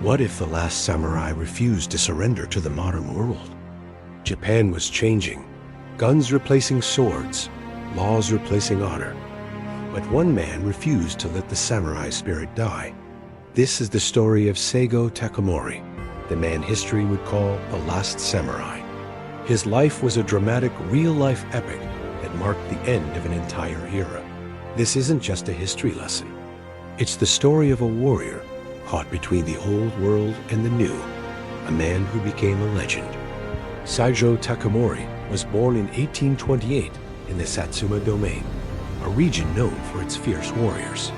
What if the last samurai refused to surrender to the modern world? Japan was changing, guns replacing swords, laws replacing honor. But one man refused to let the samurai spirit die. This is the story of Saigō Takamori, the man history would call the last samurai. His life was a dramatic, real-life epic that marked the end of an entire era. This isn't just a history lesson. It's the story of a warrior caught between the old world and the new, a man who became a legend. Saigō Takamori was born in 1828 in the Satsuma domain, a region known for its fierce warriors.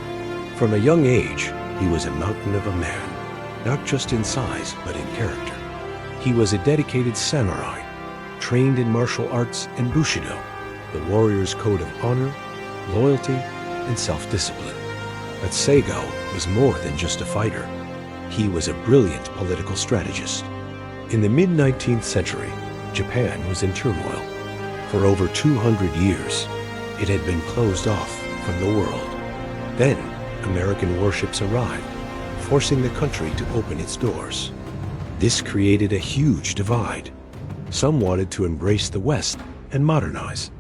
From a young age, he was a mountain of a man, not just in size, but in character. He was a dedicated samurai, trained in martial arts and Bushido, the warrior's code of honor, loyalty, and self-discipline. But Saigo was more than just a fighter. He was a brilliant political strategist. In the mid-19th century, Japan was in turmoil. For over 200 years, it had been closed off from the world. Then, American warships arrived, forcing the country to open its doors. This created a huge divide. Some wanted to embrace the West and modernize,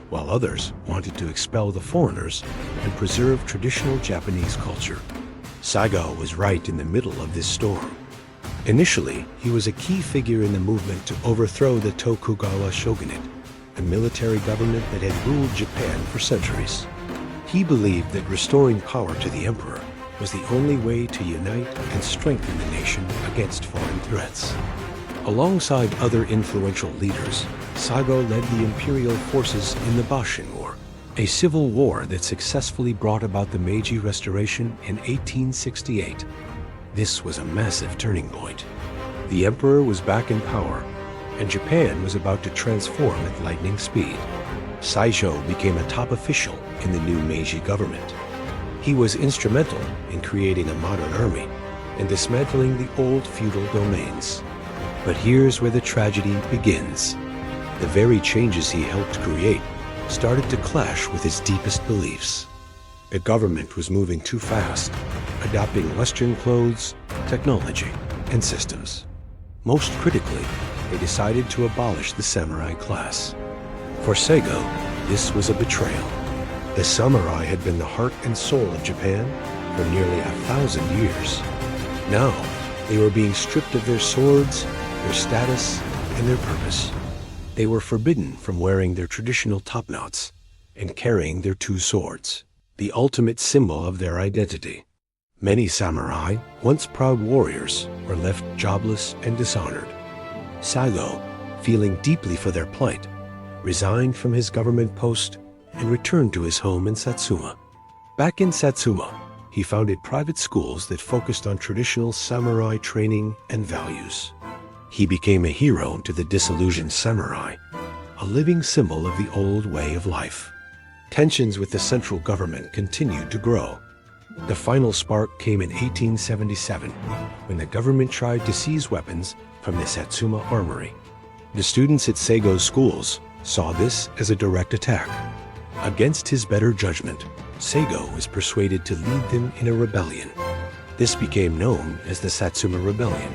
while others wanted to expel the foreigners and preserve traditional Japanese culture. Saigo was right in the middle of this storm. Initially, he was a key figure in the movement to overthrow the Tokugawa shogunate, a military government that had ruled Japan for centuries. He believed that restoring power to the emperor was the only way to unite and strengthen the nation against foreign threats. Alongside other influential leaders, Saigo led the imperial forces in the Bashin War, a civil war that successfully brought about the Meiji Restoration in 1868. This was a massive turning point. The emperor was back in power, and Japan was about to transform at lightning speed. Saigo became a top official in the new Meiji government. He was instrumental in creating a modern army and dismantling the old feudal domains. But here's where the tragedy begins. The very changes he helped create started to clash with his deepest beliefs. The government was moving too fast, adopting Western clothes, technology, and systems. Most critically, they decided to abolish the samurai class. For Saigo, this was a betrayal. The samurai had been the heart and soul of Japan for nearly 1,000 years. Now, they were being stripped of their swords, their status, and their purpose. They were forbidden from wearing their traditional topknots and carrying their two swords, the ultimate symbol of their identity. Many samurai, once proud warriors, were left jobless and dishonored. Saigo, feeling deeply for their plight, resigned from his government post and returned to his home in Satsuma. Back in Satsuma, he founded private schools that focused on traditional samurai training and values. He became a hero to the disillusioned samurai, a living symbol of the old way of life. Tensions with the central government continued to grow. The final spark came in 1877, when the government tried to seize weapons from the Satsuma armory. The students at Saigo's schools saw this as a direct attack. Against his better judgment, Saigo was persuaded to lead them in a rebellion. This became known as the Satsuma Rebellion.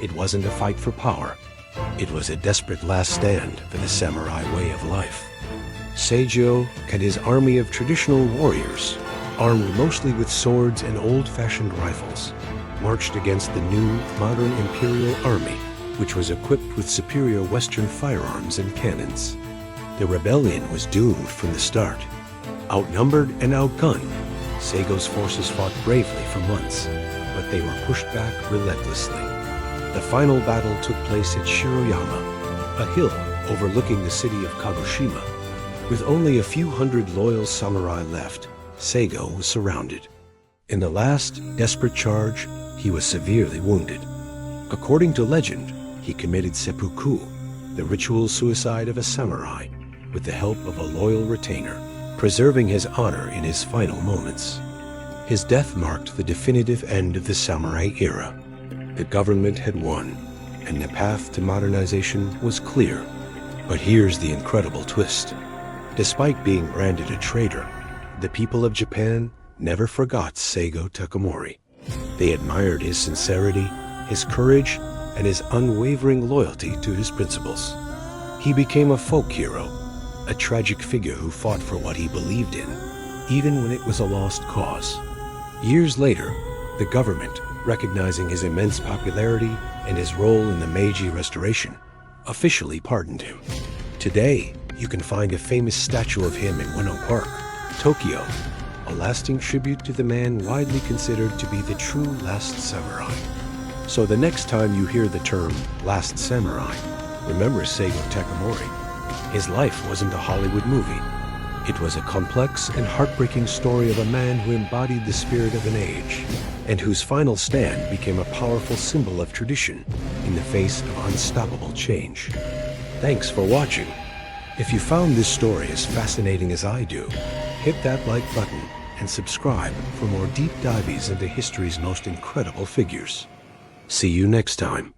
It wasn't a fight for power. It was a desperate last stand for the samurai way of life. Saigo and his army of traditional warriors, armed mostly with swords and old-fashioned rifles, marched against the new, modern imperial army, which was equipped with superior Western firearms and cannons. The rebellion was doomed from the start. Outnumbered and outgunned, Saigo's forces fought bravely for months, but they were pushed back relentlessly. The final battle took place at Shiroyama, a hill overlooking the city of Kagoshima. With only a few hundred loyal samurai left, Saigo was surrounded. In the last desperate charge, he was severely wounded. According to legend, he committed seppuku, the ritual suicide of a samurai, with the help of a loyal retainer, preserving his honor in his final moments. His death marked the definitive end of the samurai era. The government had won, and the path to modernization was clear. But here's the incredible twist. Despite being branded a traitor, the people of Japan never forgot Saigō Takamori. They admired his sincerity, his courage, and his unwavering loyalty to his principles. He became a folk hero, a tragic figure who fought for what he believed in, even when it was a lost cause. Years later, the government, recognizing his immense popularity and his role in the Meiji Restoration, officially pardoned him. Today, you can find a famous statue of him in Ueno Park, Tokyo, a lasting tribute to the man widely considered to be the true last samurai. So the next time you hear the term Last Samurai, remember Saigō Takamori. His life wasn't a Hollywood movie. It was a complex and heartbreaking story of a man who embodied the spirit of an age, and whose final stand became a powerful symbol of tradition in the face of unstoppable change. Thanks for watching. If you found this story as fascinating as I do, hit that like button and subscribe for more deep dives into history's most incredible figures. See you next time.